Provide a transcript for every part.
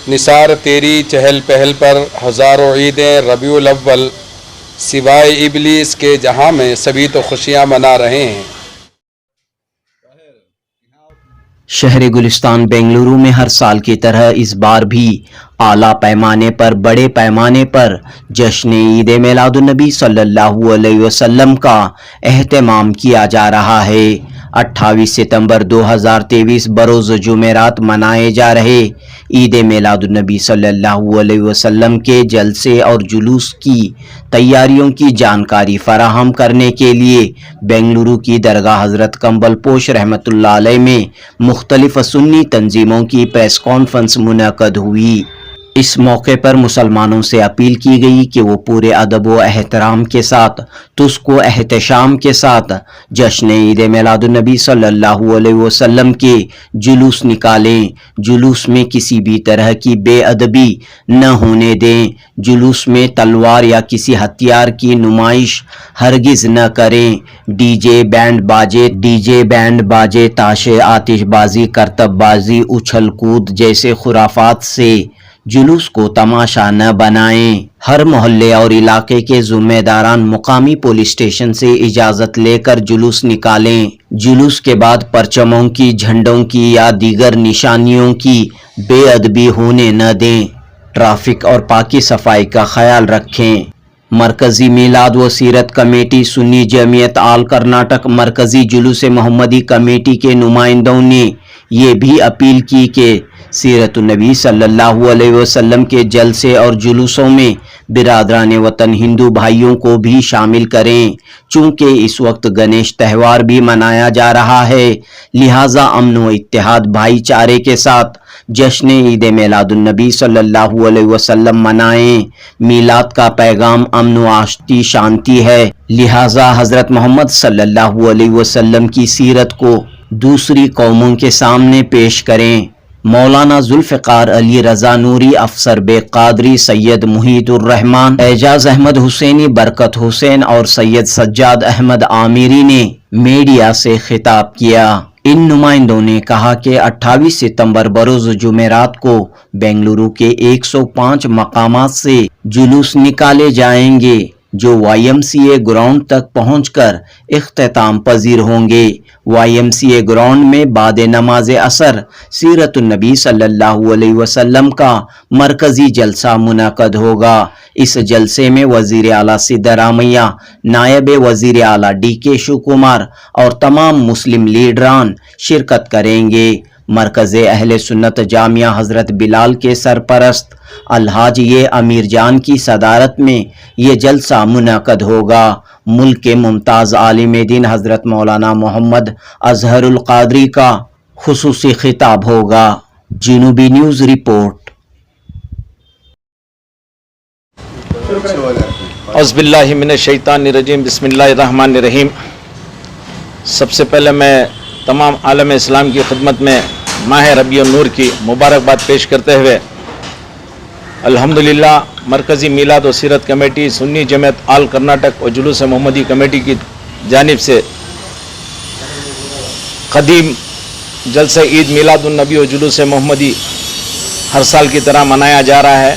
نثار تیری چہل پہل پر ہزاروں عیدیں ربیع الاول، سوائے ابلیس کے جہاں میں سبھی تو خوشیاں منا رہے ہیں۔ شہر گلستان بنگلورو میں ہر سال کی طرح اس بار بھی اعلیٰ پیمانے پر بڑے پیمانے پر جشن عید میلاد النبی صلی اللہ علیہ وسلم کا اہتمام کیا جا رہا ہے۔ 28 ستمبر 2023 بروز جمعرات منائے جا رہے عید میلاد النبی صلی اللہ علیہ وسلم کے جلسے اور جلوس کی تیاریوں کی جانکاری فراہم کرنے کے لیے بنگلورو کی درگاہ حضرت کمبل پوش رحمۃ اللہ علیہ میں مختلف سنی تنظیموں کی پریس کانفرنس منعقد ہوئی۔ اس موقع پر مسلمانوں سے اپیل کی گئی کہ وہ پورے ادب و احترام کے ساتھ تسک و احتشام کے ساتھ جشن عید میلاد النبی صلی اللہ علیہ وسلم کے جلوس نکالیں، جلوس میں کسی بھی طرح کی بے ادبی نہ ہونے دیں، جلوس میں تلوار یا کسی ہتھیار کی نمائش ہرگز نہ کریں، ڈی جے بینڈ باجے تاشے آتش بازی کرتب بازی اچھل کود جیسے خرافات سے جلوس کو تماشا نہ بنائیں۔ ہر محلے اور علاقے کے ذمہ داران مقامی پولیس اسٹیشن سے اجازت لے کر جلوس نکالیں۔ جلوس کے بعد پرچموں کی، جھنڈوں کی یا دیگر نشانیوں کی بے ادبی ہونے نہ دیں۔ ٹریفک اور پاکی صفائی کا خیال رکھیں۔ مرکزی میلاد و سیرت کمیٹی سنی جمعیت آل کرناٹک مرکزی جلوس محمدی کمیٹی کے نمائندوں نے یہ بھی اپیل کی کہ سیرت النبی صلی اللہ علیہ وسلم کے جلسے اور جلوسوں میں برادران وطن ہندو بھائیوں کو بھی شامل کریں۔ چونکہ اس وقت گنیش تہوار بھی منایا جا رہا ہے، لہٰذا امن و اتحاد بھائی چارے کے ساتھ جشن عید میلاد النبی صلی اللہ علیہ وسلم منائیں۔ میلاد کا پیغام امن و آشتی شانتی ہے، لہٰذا حضرت محمد صلی اللہ علیہ وسلم کی سیرت کو دوسری قوموں کے سامنے پیش کریں۔ مولانا ذوالفقار علی رضا نوری، افسر بے قادری، سید محیط الرحمان، اعجاز احمد حسینی، برکت حسین اور سید سجاد احمد عامری نے میڈیا سے خطاب کیا۔ ان نمائندوں نے کہا کہ 28 ستمبر بروز جمعرات کو بنگلورو کے 105 مقامات سے جلوس نکالے جائیں گے جو YMCA گراؤنڈ تک پہنچ کر اختتام پذیر ہوں گے۔ YMCA گراؤنڈ میں بعد نماز عصر سیرت النبی صلی اللہ علیہ وسلم کا مرکزی جلسہ منعقد ہوگا۔ اس جلسے میں وزیر اعلیٰ سدھرامیا، نائب وزیر اعلیٰ DK شیو کمار اور تمام مسلم لیڈران شرکت کریں گے۔ مرکز اہل سنت جامعہ حضرت بلال کے سرپرست الحاج امیر جان کی صدارت میں یہ جلسہ منعقد ہوگا۔ ملک کے ممتاز عالم دین حضرت مولانا محمد اظہر القادری کا خصوصی خطاب ہوگا۔ جنوبی نیوز رپورٹ۔ اعوذ باللہ من الشیطان الرجیم، بسم اللہ الرحمن الرحیم۔ سب سے پہلے میں تمام عالم اسلام کی خدمت میں ماہ ربیع النور کی مبارکباد پیش کرتے ہوئے الحمدللہ مرکزی میلاد و سیرت کمیٹی سنی جمعیت آل کرناٹک اور جلوس محمدی کمیٹی کی جانب سے قدیم جلسہ عید میلاد النبی و جلوس محمدی ہر سال کی طرح منایا جا رہا ہے۔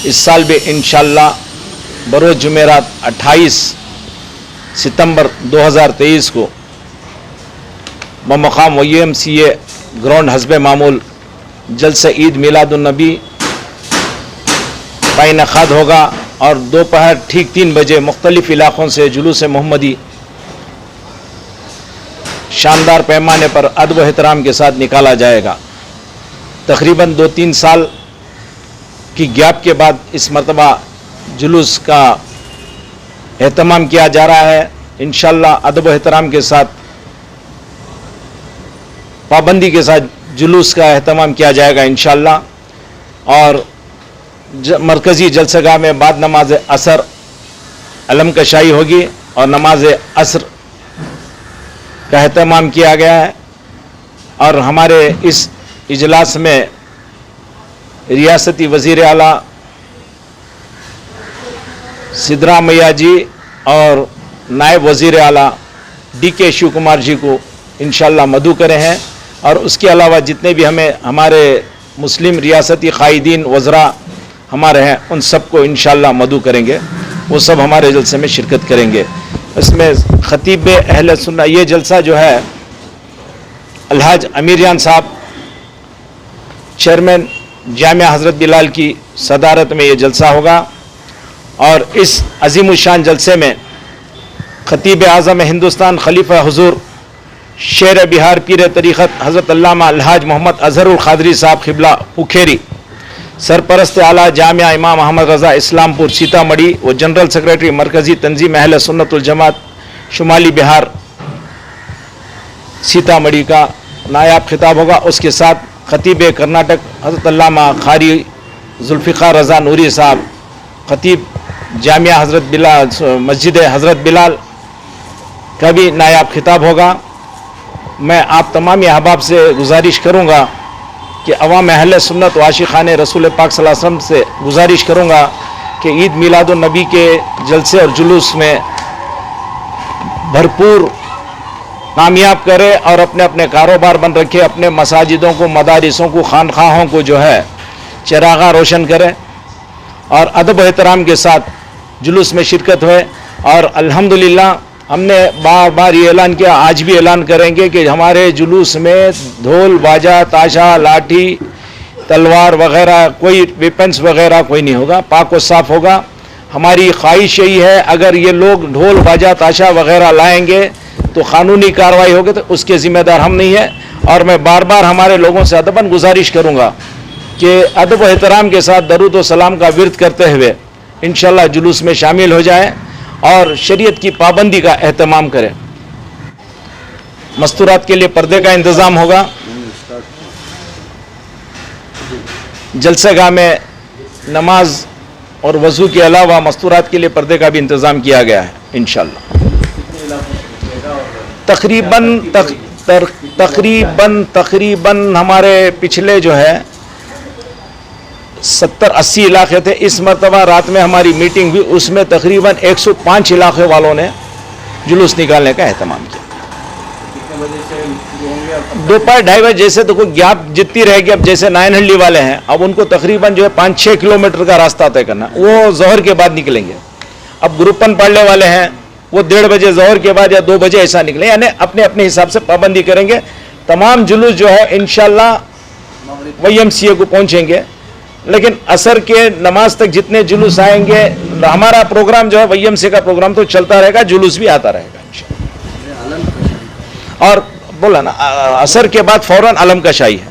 اس سال بھی انشاءاللہ بروز جمعرات 28 ستمبر 2023 کو بمقام YMCA گراؤنڈ حسب معمول جلسہ عید میلاد النبی کا انعقاد ہوگا اور دوپہر ٹھیک 3 بجے مختلف علاقوں سے جلوس محمدی شاندار پیمانے پر ادب و احترام کے ساتھ نکالا جائے گا۔ تقریباً 2-3 سال کی گیپ کے بعد اس مرتبہ جلوس کا اہتمام کیا جا رہا ہے۔ انشاءاللہ ادب و احترام کے ساتھ، پابندی کے ساتھ جلوس کا اہتمام کیا جائے گا انشاءاللہ۔ اور مرکزی جلسہ گاہ میں بعد نماز عصر علم کشائی ہوگی اور نماز عصر کا اہتمام کیا گیا ہے۔ اور ہمارے اس اجلاس میں ریاستی وزیر اعلیٰ سدھرامیا جی اور نائب وزیر اعلیٰ DK شیو کمار جی کو انشاءاللہ مدعو کرے ہیں۔ اور اس کے علاوہ جتنے بھی ہمارے मुस्लिम रियासती कायदीन वज़रा हमारे हैं, उन सब को इंशाअल्लाह मदऊ करेंगे, वो सब हमारे जलसे में शिरकत करेंगे। इसमें खतीब अहले सुन्ना, ये जलसा जो है अलहाज अमीर साहब चेयरमैन जामिया हज़रत बिलाल की सदारत में ये जलसा होगा, और इस अजीमुशान जलसे में खतीब आज़म हिंदुस्तान खलीफा हुजूर शेर बिहार पीर तरीक़त हज़रत अल्लामा अलहाज मोहम्मद अज़हरुल क़ादरी साहब क़िबला पुखेरी, सरपरस्त आला जामिया इमाम अहमद रज़ा इस्लामपुर सीतामढ़ी व जनरल सेक्रेटरी मरकज़ी तंजीम अहले सुन्नतुल जमात शुमाली बिहार सीतामढ़ी का नायाब खिताब होगा। उसके साथ खतीब कर्नाटक हज़रत अल्लामा क़ारी जुल्फ़िकार रज़ा नूरी साहब, खतीब जामिया हज़रत बिलाल मस्जिद हज़रत बिलाल का भी नायाब खिताब होगा। मैं आप तमाम अहबाब से गुजारिश करूँगा कि अवाम अहले सुन्नत व आशिक़ाने रसूल पाक सल्लल्लाहु अलैहि वसल्लम से गुजारिश करूँगा कि ईद मिलादुन नबी के जलसे और जुलूस में भरपूर कामयाब करे और अपने अपने कारोबार बन रखे, अपने मसाजिदों को, मदारिसों को, खानखाहों को जो है चिरागा रोशन करें और अदब एहतराम के साथ जुलूस में शिरकत हुए। और अल्हम्दुलिल्लाह हमने बार बार ये ऐलान किया, आज भी ऐलान करेंगे कि हमारे जुलूस में ढोल बाजा ताशा लाठी तलवार वगैरह कोई वेपन्स वगैरह कोई नहीं होगा, पाक व साफ होगा। हमारी ख्वाहिश यही है, अगर ये लोग ढोल बाजा ताशा वगैरह लाएंगे तो कानूनी कार्रवाई होगी, तो उसके ज़िम्मेदार हम नहीं है। और मैं बार बार हमारे लोगों से अदबन गुजारिश करूँगा कि अदब व एहतराम के साथ दरूद व सलाम का विर्द करते हुए इंशाअल्लाह जुलूस में शामिल हो जाए और शरीयत की पाबंदी का एहतमाम करें। मस्तूरात के लिए पर्दे का इंतज़ाम होगा। जलसेगाह में नमाज और वज़ू के अलावा मस्तूरात के लिए पर्दे का भी इंतज़ाम किया गया है इंशाअल्लाह। तकरीबन हमारे पिछले जो है 70-80 इलाके थे। इस मरतबा रात में हमारी मीटिंग हुई, उसमें तकरीबन 105 इलाके वालों ने जुलूस निकालने का एहतमाम किया। दोपहर 2:30 बजे जैसे तो कोई गैप जितनी रहेगी, अब जैसे नायनहल्ली वाले हैं, अब उनको तकरीबन जो है 5-6 किलोमीटर का रास्ता तय करना, वो ज़ोहर के बाद निकलेंगे। अब ग्रुपन पढ़ने वाले हैं वो 1:30 बजे ज़ोहर के बाद या 2 बजे ऐसा निकले, यानी अपने अपने हिसाब से पाबंदी करेंगे। तमाम जुलूस जो है इंशाअल्लाह YMCA को पहुँचेंगे, लेकिन असर के नमाज तक जितने जुलूस आएंगे, हमारा प्रोग्राम जो है YMCA का प्रोग्राम तो चलता रहेगा, जुलूस भी आता रहेगा इंशाअल्लाह। और बोला ना, असर के बाद फौरन अलम कशाई है।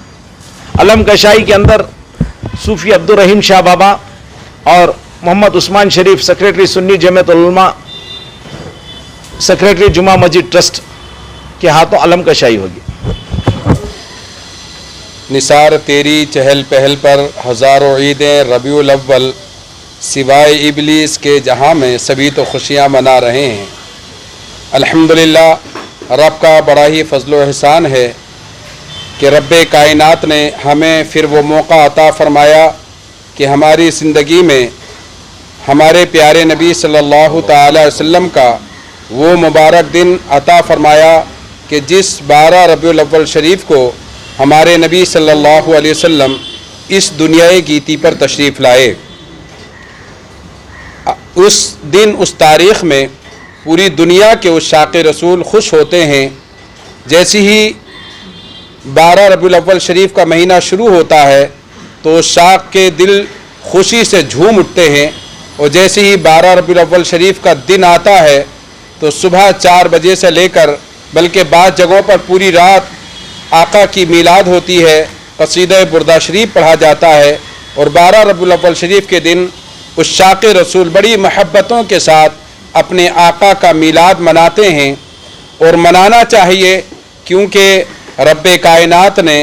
अलम कशाई के अंदर सूफी अब्दुल रहीम शाह बाबा और मोहम्मद उस्मान शरीफ सेक्रेटरी सुन्नी जमीयत उलमा सेक्रेटरी जुमा मस्जिद ट्रस्ट के हाथों अलम कशाई होगी। निसार तेरी चहल पहल पर हज़ारों ईदें रबीउल अव्वल सिवाय इबलीस के जहां में सभी तो खुशियां मना रहे हैं। अल्हम्दुलिल्लाह, रब का बड़ा ही फजल व एहसान है कि रब्बे कायनात ने हमें फिर वो मौका अता फरमाया कि हमारी ज़िंदगी में हमारे प्यारे नबी सल्लल्लाहु ताला अलैहि वसल्लम का वो मुबारक दिन अता फरमाया कि जिस 12 रबीउल अव्वल शरीफ को हमारे नबी सल्लल्लाहु अलैहि वसल्लम इस दुनियाई गीती पर तशरीफ़ लाए। उस दिन, उस तारीख़ में पूरी दुनिया के उस शाक़ रसूल खुश होते हैं। जैसे ही 12 रबीउल अव्वल शरीफ का महीना शुरू होता है तो शाक़ के दिल खुशी से झूम उठते हैं, और जैसे ही 12 रबीउल अव्वल शरीफ का दिन आता है तो सुबह 4 बजे से लेकर, बल्कि बाद जगहों पर पूरी रात आका की मीलाद होती है, क़सीदा बुर्दा शरीफ पढ़ा जाता है, और 12 रबीउल अव्वल शरीफ के दिन उस शाक़ रसूल बड़ी महब्बतों के साथ अपने आका का मीलाद मनाते हैं। और मनाना चाहिए, क्योंकि रब्बे कायनात ने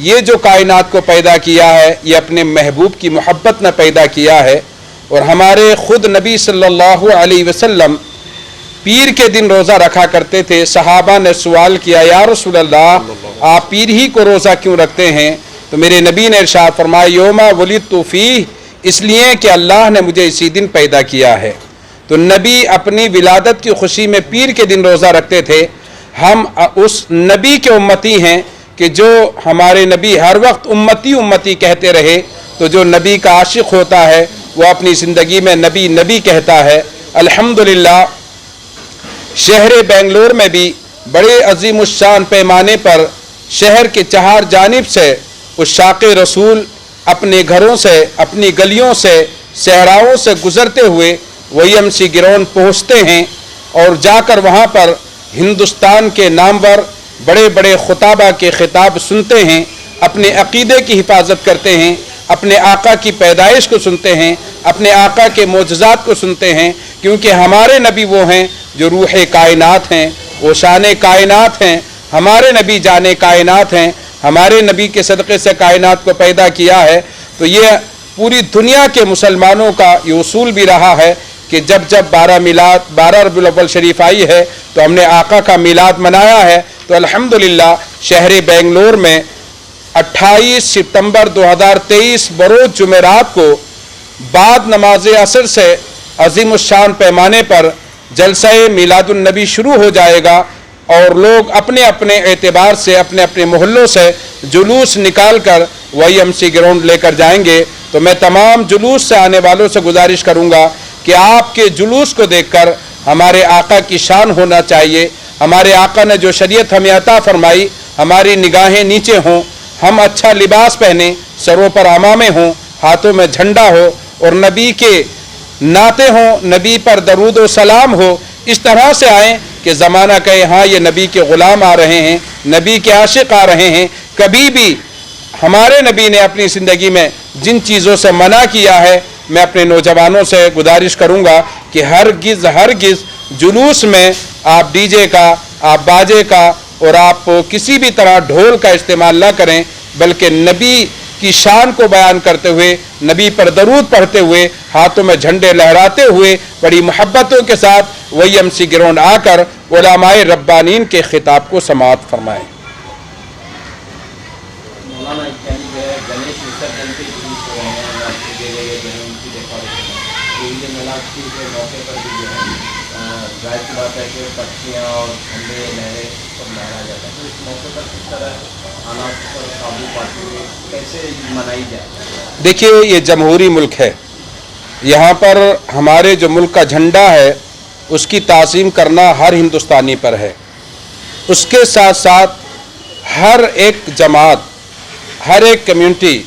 ये जो कायनात को पैदा किया है, ये अपने महबूब की मोहब्बत ने पैदा किया है। और हमारे ख़ुद नबी सल्लल्लाहु अलैहि वसल्लम पीर के दिन रोज़ा रखा करते थे। सहाबा ने सवाल किया, या रसूल अल्लाह, आप पीर ही को रोज़ा क्यों रखते हैं? तो मेरे नबी ने इरशाद फरमाया, योमा वलिदतु फीह, इसलिए कि अल्लाह ने मुझे इसी दिन पैदा किया है। तो नबी अपनी विलादत की खुशी में पीर के दिन रोज़ा रखते थे। हम उस नबी के उम्मती हैं کہ جو हमारे नबी हर वक्त उम्मती उम्मती कहते रहे, तो जो नबी का आशिक होता है वो अपनी ज़िंदगी में नबी नबी कहता है। अल्हम्दुलिल्लाह शहर बेंगलोर में भी बड़े अजीमुश्शान पैमाने पर शहर के चार जानिब से उशाक़ रसूल अपने घरों से, अपनी गलियों से, सहराओं से गुज़रते हुए YMC ग्राउंड पहुँचते हैं और जाकर वहाँ पर हिंदुस्तान के नामवर बड़े बड़े खुताबा के खिताब सुनते हैं, अपने अक़ीदे की हिफाजत करते हैं, अपने आका की पैदाइश को सुनते हैं, अपने आका के मोजज़ात को सुनते हैं, क्योंकि हमारे नबी वो हैं जो रूह कायनात हैं, वो शान कायनात हैं। हमारे नबी जाने कायनात हैं, हमारे नबी के सदक़े से कायनात को पैदा किया है। तो ये पूरी दुनिया के मुसलमानों का ये उसूल भी रहा है कि जब जब 12 रबीउल अव्वल शरीफ आई है तो हमने आका का मिलाद मनाया है। तो अल्हम्दुलिल्लाह शहर बेंगलोर में 28 सितंबर 2023 बरोज़ जुमेरात को बाद नमाज असर से अज़ीमुश्शान पैमाने पर जलसा मिलादुन नबी शुरू हो जाएगा और लोग अपने अपने एतबार से, अपने अपने मोहल्लों से जुलूस निकाल कर YMC ग्राउंड लेकर जाएंगे। तो मैं तमाम जुलूस से आने वालों से गुजारिश करूँगा कि आपके जुलूस को देखकर हमारे आका की शान होना चाहिए। हमारे आका ने जो शरीयत हमें अता फरमाई, हमारी निगाहें नीचे हों, हम अच्छा लिबास पहने, सरों पर अमामे हों, हाथों में झंडा हो और नबी के नाते हों, नबी पर दरूद व सलाम हो। इस तरह से आएँ कि ज़माना कहे हाँ ये नबी के ग़ुलाम आ रहे हैं, नबी के आशिक आ रहे हैं। कभी भी हमारे नबी ने अपनी ज़िंदगी में जिन चीज़ों से मना किया है, मैं अपने नौजवानों से गुजारिश करूँगा कि हरगिज़ जुलूस में आप डीजे का, आप बाजे का और आप किसी भी तरह ढोल का इस्तेमाल न करें, बल्कि नबी की शान को बयान करते हुए, नबी पर दरूद पढ़ते हुए, हाथों में झंडे लहराते हुए, बड़ी मोहब्बतों के साथ YMC ग्राउंड आकर उलमाए रब्बानीन के खिताब को समाअत फरमाएँ। मौलाना गणेश विसर्जन के जुलूस हो रहे हैं, आपको दे रहे हैं उनकी डेकोरेशन, तो ईद मिलाद के मौके पर भी जो है गाय चुरा करके पक्षियाँ और झंडे लहरें सब लहराया जाता है। तो इस मौके पर किस तरह हालात पर काबू पाते हुए कैसे मनाई जाए? देखिए ये जमहूरी मुल्क है, यहाँ पर हमारे जो मुल्क का झंडा है उसकी ताज़ीम करना हर हिंदुस्तानी पर है। उसके साथ साथ हर एक जमात, हर एक कम्युनिटी,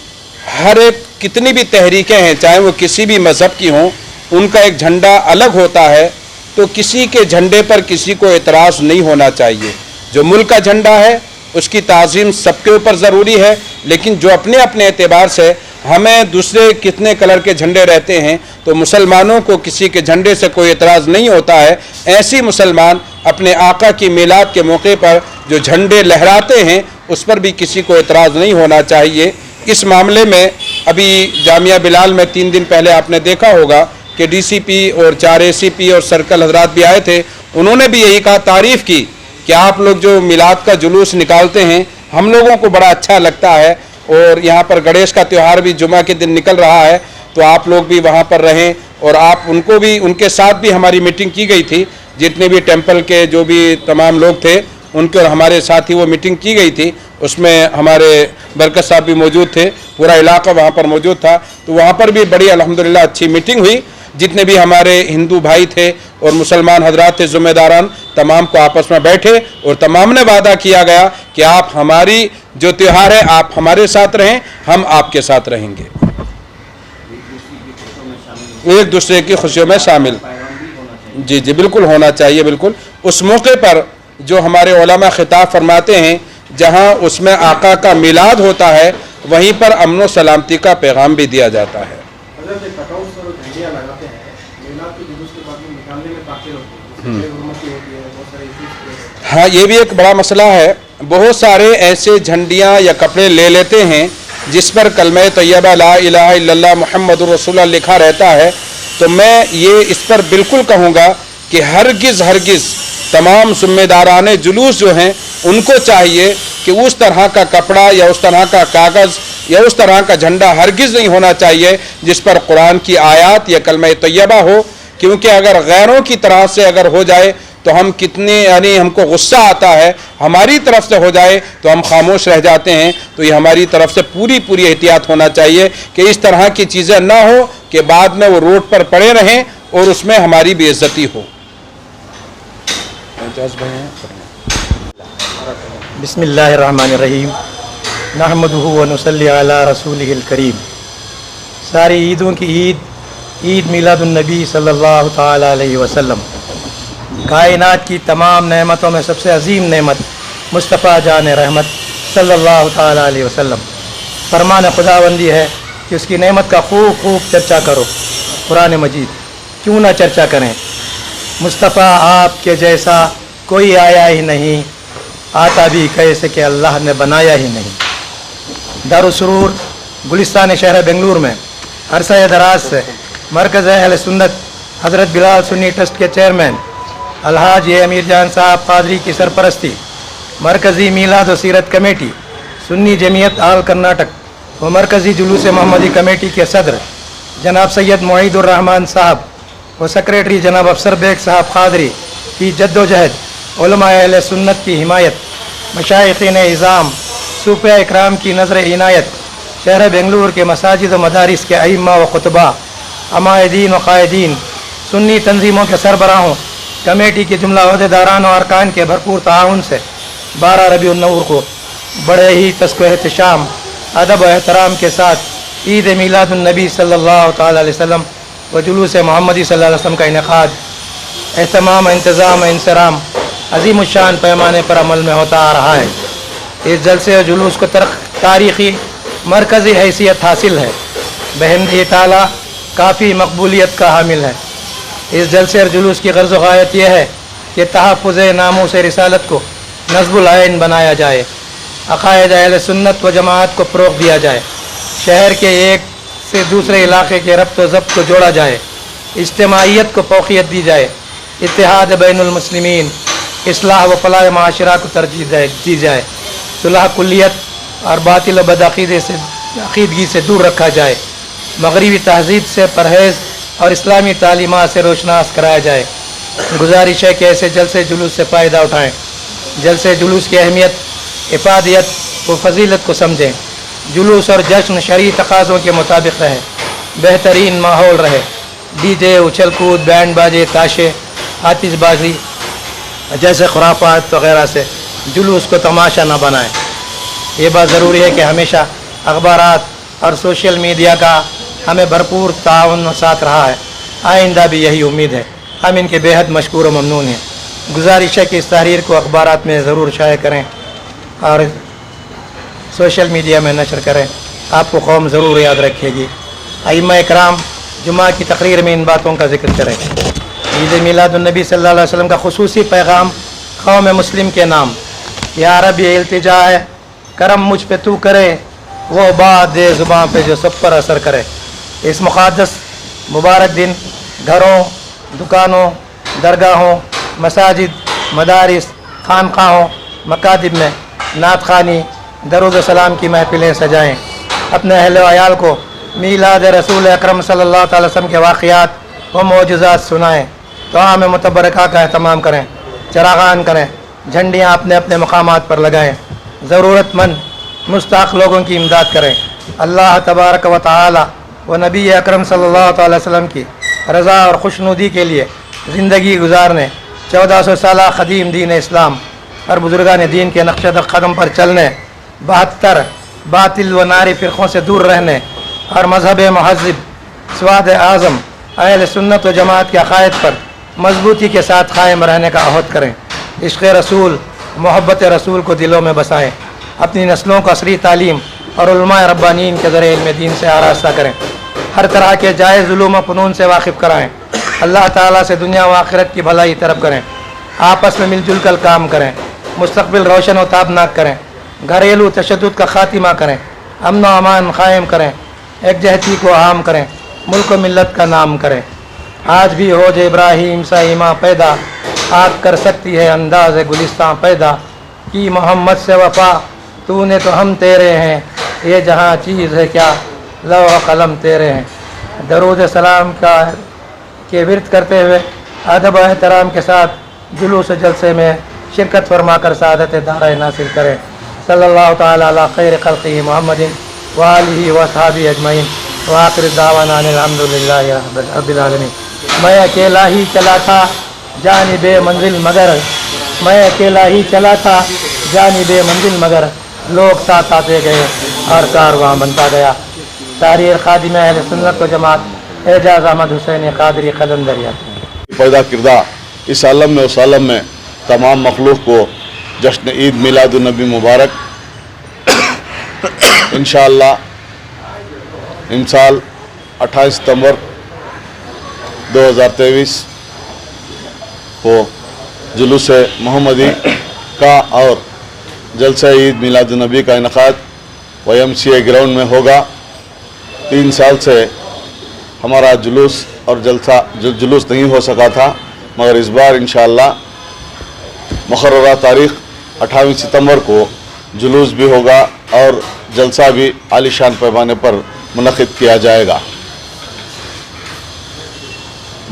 हर एक कितनी भी तहरीकें हैं, चाहे वो किसी भी मज़हब की हों, उनका एक झंडा अलग होता है। तो किसी के झंडे पर किसी को एतराज़ नहीं होना चाहिए। जो मुल्क का झंडा है उसकी ताज़ीम सबके ऊपर ज़रूरी है, लेकिन जो अपने अपने एतबार से हमें दूसरे कितने कलर के झंडे रहते हैं, तो मुसलमानों को किसी के झंडे से कोई एतराज़ नहीं होता है। ऐसी मुसलमान अपने आका की मिलाद के मौके पर जो झंडे लहराते हैं उस पर भी किसी को एतराज़ नहीं होना चाहिए। इस मामले में अभी जामिया बिलाल में 3 दिन पहले आपने देखा होगा कि DCP और 4 ACP और सर्कल हजरात भी आए थे। उन्होंने भी यही कहा, तारीफ़ की कि आप लोग जो मिलाद का जुलूस निकालते हैं हम लोगों को बड़ा अच्छा लगता है, और यहाँ पर गणेश का त्यौहार भी जुमा के दिन निकल रहा है, तो आप लोग भी वहाँ पर रहें। और आप उनको भी, उनके साथ भी हमारी मीटिंग की गई थी, जितने भी टेंपल के जो भी तमाम लोग थे उनके और हमारे साथ ही वो मीटिंग की गई थी। उसमें हमारे बरकत साहब भी मौजूद थे, पूरा इलाका वहाँ पर मौजूद था। तो वहाँ पर भी बड़ी अल्हम्दुलिल्लाह अच्छी मीटिंग हुई। जितने भी हमारे हिंदू भाई थे और मुसलमान हजरात थे ज़िम्मेदारान, तमाम को आपस में बैठे और तमाम ने वादा किया गया कि आप हमारी जो त्यौहार है आप हमारे साथ रहें, हम आपके साथ रहेंगे, एक दूसरे की खुशियों में शामिल। जी जी बिल्कुल होना चाहिए, बिल्कुल। उस मौके पर जो हमारे उलमा खिताब फरमाते हैं, जहाँ उसमें आका का मिलाद होता है, वहीं पर अमन व सलामती का पैगाम भी दिया जाता है। हाँ, ये भी एक बड़ा मसला है। बहुत सारे ऐसे झंडियाँ या कपड़े ले लेते हैं जिस पर कलमे तैयबा ला इलाहा इल्लल्लाह मुहम्मदुर रसूलुल्लाह लिखा रहता है। तो मैं ये इस पर बिल्कुल कहूँगा कि हरगिज़ तमाम ज़िम्मेदाराने जुलूस जो हैं उनको चाहिए कि उस तरह का कपड़ा या उस तरह का कागज़ या उस तरह का झंडा हरगिज़ नहीं होना चाहिए जिस पर कुरान की आयत या कलमे तैयबा हो, क्योंकि अगर गैरों की तरह से अगर हो जाए تو ہم کتنے یعنی ہم کو غصہ آتا ہے ہماری طرف سے ہو جائے تو ہم خاموش رہ جاتے ہیں. تو یہ ہماری طرف سے پوری احتیاط ہونا چاہیے کہ اس طرح کی چیزیں نہ ہو کہ بعد میں وہ روڈ پر پڑے رہیں اور اس میں ہماری بے عزتی ہو. بسم اللہ الرحمن الرحیم نحمدہ ونصلی علی رسولہ الکریم. ساری عیدوں کی عید میلاد النبی صلی اللہ تعالی علیہ وسلم. کائنات کی تمام نعمتوں میں سب سے عظیم نعمت مصطفیٰ جان رحمت صلی اللہ تعالی علیہ وسلم. فرمان خداوندی ہے کہ اس کی نعمت کا خوب چرچا کرو. قرآن مجید کیوں نہ چرچا کریں. مصطفیٰ آپ کے جیسا کوئی آیا ہی نہیں، آتا بھی کیسے کہ اللہ نے بنایا ہی نہیں. دارالسرور گلستان شہر بنگلور میں عرصہ دراز سے مرکز اہل سنت حضرت بلال سنی ٹرسٹ کے چیئرمین الحاج امیر جان صاحب قادری کی سرپرستی، مرکزی میلاد و سیرت کمیٹی سنی جمعیت آل کرناٹک و مرکزی جلوس محمدی کمیٹی کے صدر جناب سید معید الرحمان صاحب و سیکریٹری جناب افسر بیگ صاحب قادری کی جد و جہد، علماء اہل سنت کی حمایت، مشائخین اعظام، صوفیہ اکرام کی نظر عنایت، شہر بنگلور کے مساجد و مدارس کے ائمہ و خطباء، عمائدین و قائدین، سنی تنظیموں کے سربراہوں، کمیٹی کے جملہ عہدیداران و ارکان کے بھرپور تعاون سے 12 ربیع الاول کو بڑے ہی تسک و احتشام، ادب و احترام کے ساتھ عید میلاد النبی صلی اللہ تعالی علیہ وسلم و جلوس محمدی صلی اللہ علیہ وسلم کا انعقاد اہتمام، انتظام، انصرام عظیم الشان پیمانے پر عمل میں ہوتا آ رہا ہے. اس جلسے و جلوس کو تاریخی مرکزی حیثیت حاصل ہے، بحمدہ تعالیٰ کافی مقبولیت کا حامل ہے. اس جلسے اور جلوس کی غرض و غایت یہ ہے کہ تحفظ ناموس رسالت کو نصب العین بنایا جائے، عقائد اہل سنت و جماعت کو فروغ دیا جائے، شہر کے ایک سے دوسرے علاقے کے ربط و ضبط کو جوڑا جائے، اجتماعیت کو فوقیت دی جائے، اتحاد بین المسلمین، اصلاح و فلاح معاشرہ کو ترجیح دی جائے، صلح کلیت اور باطل و عقیدگی سے دور رکھا جائے، مغربی تہذیب سے پرہیز اور اسلامی تعلیمات سے روشناس کرایا جائے. گزارش ہے کہ ایسے جلسے جلوس سے فائدہ اٹھائیں، جلسے جلوس کی اہمیت، افادیت و فضیلت کو سمجھیں. جلوس اور جشن شرعی تقاضوں کے مطابق رہے، بہترین ماحول رہے، ڈی جے، اچھل کود، بینڈ باجے، تاشے، آتش بازی جیسے خرافات وغیرہ سے جلوس کو تماشا نہ بنائیں. یہ بات ضروری ہے کہ ہمیشہ اخبارات اور سوشل میڈیا کا ہمیں بھرپور تعاون ساتھ رہا ہے، آئندہ بھی یہی امید ہے. ہم ان کے بے حد مشکور و ممنون ہیں. گزارش ہے کہ اس تحریر کو اخبارات میں ضرور شائع کریں اور سوشل میڈیا میں نشر کریں. آپ کو قوم ضرور یاد رکھے گی. ائمہ اکرام جمعہ کی تقریر میں ان باتوں کا ذکر کریں. عید میلاد النبی صلی اللہ علیہ وسلم کا خصوصی پیغام قوم مسلم کے نام. یا رب یہ التجا ہے، کرم مجھ پہ تو کرے، وہ بات دے زباں پہ جو سب پر اثر کرے. اس مقدس مبارک دن گھروں، دکانوں، درگاہوں، مساجد، مدارس، خانقاہوں، مکاتب میں نعت خوانی، درود و سلام کی محفلیں سجائیں. اپنے اہل و عیال کو میلاد رسول اکرم صلی اللہ تعالی وسلم کے واقعات و معجزات سنائیں. دعا میں متبرکہ کا اہتمام کریں، چراغان کریں، جھنڈیاں اپنے اپنے مقامات پر لگائیں. ضرورت مند مستحق لوگوں کی امداد کریں. اللہ تبارک و تعالی و نبی اکرم صلی اللہ تعالی وسلم کی رضا اور خوشنودی کے لیے زندگی گزارنے، 1400 سالہ قدیم دین اسلام اور بزرگان دین کے نقش قدم پر چلنے، 72 باطل و ناری فرقوں سے دور رہنے اور مذہب مہذب سواد اعظم اہل سنت و جماعت کے عقائد پر مضبوطی کے ساتھ قائم رہنے کا عہد کریں. عشق رسول، محبت رسول کو دلوں میں بسائیں. اپنی نسلوں کو عصری تعلیم اور علماء ربانین کے ذریعے علم دین سے آراستہ کریں. ہر طرح کے جائز علوم و فنون سے واقف کرائیں. اللہ تعالیٰ سے دنیا و آخرت کی بھلائی طلب کریں. آپس میں مل جل کر کام کریں. مستقبل روشن و تابناک کریں. گھریلو تشدد کا خاتمہ کریں. امن و امان قائم کریں. یکجہتی کو عام کریں. ملک و ملت کا نام کریں. آج بھی ہو جو ابراہیم سا ایماں پیدا، آگ کر سکتی ہے انداز گلستاں پیدا. کی محمد سے وفا تو نے تو ہم تیرے ہیں، یہ جہاں چیز ہے کیا لوح و قلم تیرے ہیں. درود سلام کا کے ورد کرتے ہوئے ادب و احترام کے ساتھ जुलूस जलसे में शिरकत फरमा कर सआदत दाराइन हासिल करें। सल्लल्लाहु ताला अला खैर खल्क़िही मुहम्मदिन व आलिही व असहाबिही अजमईन व आखिर दावाना अनिल हम्दुलिल्लाहि रब्बिल आलमीन। मैं अकेला ही चला था जानिबे मंजिल मगर, मैं अकेला ही चला था जानिबे मंजिल मगर, लोग साथ आते गए और कारवां बनता गया। तारीख़ खादिम अहले सुन्नत व जमात एजाज अहमद हुसैन कादरी कलंदरिया। पैदा किरदा इस आलम में उस आलम में तमाम मखलूक को जश्न ईद मिलादुन्नबी मुबारक। इंशाअल्लाह इमसाल 28 सितंबर 2023 को जुलूस मोहम्मदी का और जलसा ईद मिलादुन्नबी का इनकाद YMCA ग्राउंड में होगा। 3 साल से हमारा जुलूस और जुलूस नहीं हो सका था, मगर इस बार इंशाअल्लाह मुकर्ररा तारीख़ 28 सितंबर को जुलूस भी होगा और जलसा भी आलीशान पैमाने पर मुनक़िद किया जाएगा।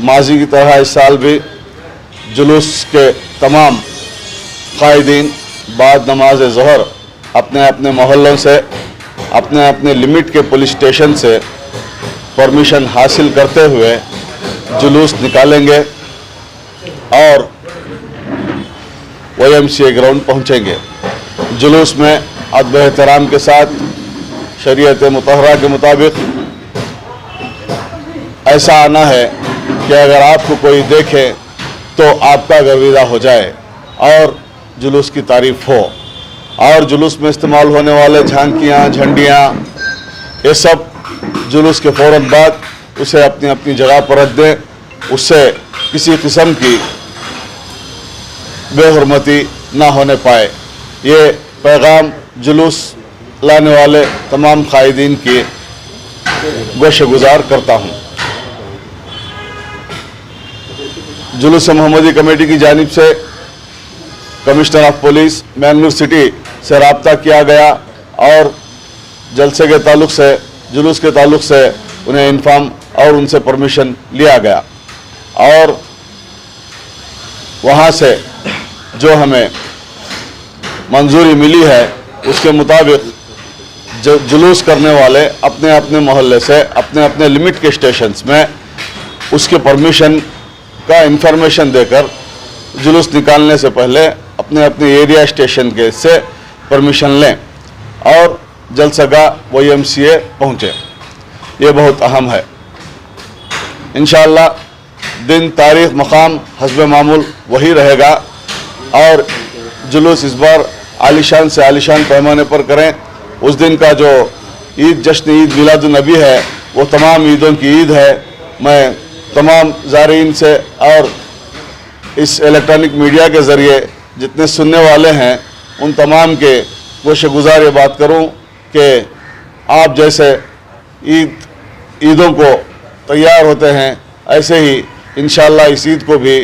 माजी की तरह इस साल भी जुलूस के तमाम क़ायदीन बाद नमाज ज़ोहर अपने अपने मोहल्लों से अपने अपने लिमिट के पुलिस स्टेशन से परमिशन हासिल करते हुए जुलूस निकालेंगे और YMCA ग्राउंड पहुंचेंगे। जुलूस में अदब एहतराम के साथ शरीयत मुतहरा के मुताबिक ऐसा आना है कि अगर आपको कोई देखे तो आपका गर्विदा हो जाए और जुलूस की तारीफ़ हो, और जुलूस में इस्तेमाल होने वाले झांकियाँ झंडियाँ ये सब जुलूस के फ़ौरन बाद उसे अपनी अपनी जगह पर रख दें, उससे किसी किस्म की बेहुरमती ना होने पाए। ये पैगाम जुलूस लाने वाले तमाम क़ायदीन की गोशगुजार करता हूँ। जुलूस मोहम्मदी कमेटी की जानिब से commissioner of police Mangalore city से रब्ता किया गया और जलसे के ताल्लुक़ से जुलूस के ताल्लुक़ से उन्हें इन्फॉर्म और उनसे परमिशन लिया गया और वहाँ से जो हमें मंजूरी मिली है उसके मुताबिक जुलूस करने वाले अपने अपने मोहल्ले से अपने अपने लिमिट के स्टेशंस में उसके परमिशन का इंफॉर्मेशन देकर जुलूस निकालने से पहले अपने अपने एरिया स्टेशन के से परमिशन लें और जलसगाह YMCA पहुँचे। ये बहुत अहम है। इंशाअल्लाह दिन तारीख़ मकाम हस्ब मामूल वही रहेगा और जुलूस इस बार आलीशान से आलीशान पैमाने पर करें। उस दिन का जो ईद जश्न ईद मिलादुन्नबी है वो तमाम ईदों की ईद है। मैं तमाम ज़ारीन से और इस इलेक्ट्रॉनिक मीडिया के ज़रिए जितने सुनने वाले हैं उन तमाम के गोशगुजार ये बात करूं कि आप जैसे ईदों को तैयार होते हैं ऐसे ही इंशाअल्लाह इस ईद को भी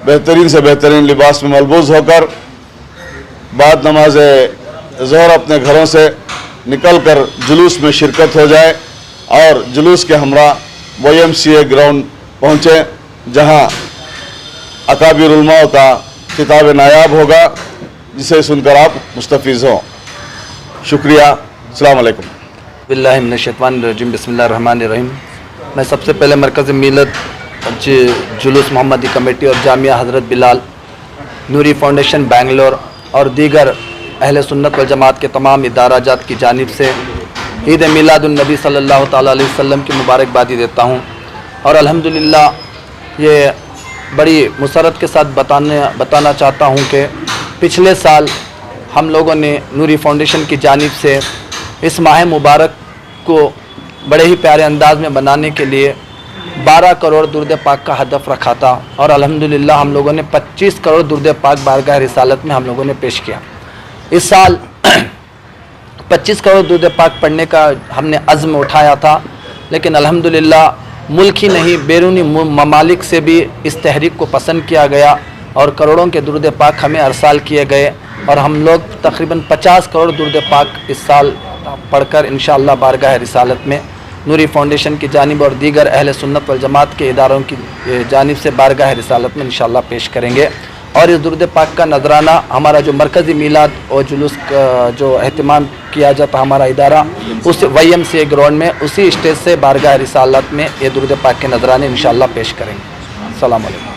बेहतरीन से बेहतरीन लिबास में मलबूस होकर बाद नमाज ज़ोहर अपने घरों से निकलकर जुलूस में शिरकत हो जाए और जुलूस के हमरा YMCA ग्राउंड पहुँचे जहाँ अकाबिर उलमाओं का खिताब नायाब होगा जिसे सुनकर आप मुस्तफ़ीज़ हों। शुक्रिया। अस्सलाम वालेकुम। बिस्मिल्लाहि मिनश शैतानिर रजीम। बिस्मिल्लाहिर रहमानिर रहीम। मैं सबसे पहले मरकज़ मिलत जुलूस मोहम्मदी कमेटी और जामिया हज़रत बिलाल नूरी फाउंडेशन बेंगलोर और दीगर अहले सुन्नत वल जमात के तमाम इदाराजात की जानिब से ईद मिलादुन्नबी सल्लल्लाहु ताला अलैहि वसल्लम की मुबारकबादी देता हूँ और अल्हम्दुलिल्लाह ये बड़ी मुसरत के साथ बताना चाहता हूँ कि पिछले साल हम लोगों ने नूरी फाउंडेशन की जानिब से इस माह मुबारक को बड़े ही प्यारे अंदाज में बनाने के लिए 12 करोड़ दुरूद पाक का हदफ रखा था और अल्हम्दुलिल्लाह हम लोगों ने 25 करोड़ दुरूद पाक बारगाह रिसालत में हम लोगों ने पेश किया। इस साल 25 करोड़ दुरूद पाक पढ़ने का हमने अज़्म उठाया था, लेकिन अल्हम्दुलिल्लाह मुल्क ही नहीं बैरूनी ममालिक से भी इस तहरीक को पसंद किया गया और करोड़ों के दुरूद पाक हमें अरसाल किए गए और हम लोग तकरीबन 50 करोड़ दुरूद पाक इस साल पढ़कर इंशाअल्लाह बारगाह रिसालत में नूरी फाउंडेशन की जानिब और दीगर अहले सुन्नत वल जमात के इदारों की जानिब से बारगाह रिसालत में इंशाअल्लाह पेश करेंगे اور اس درود پاک کا نذرانہ ہمارا جو مرکزی میلاد اور جلوس کا جو اہتمام کیا جاتا ہمارا ادارہ اس YMCA گراؤنڈ میں اسی اسٹیج سے بارگاہ رسالت میں یہ درود پاک کے نذرانے انشاءاللہ پیش کریں گے. السلام علیکم.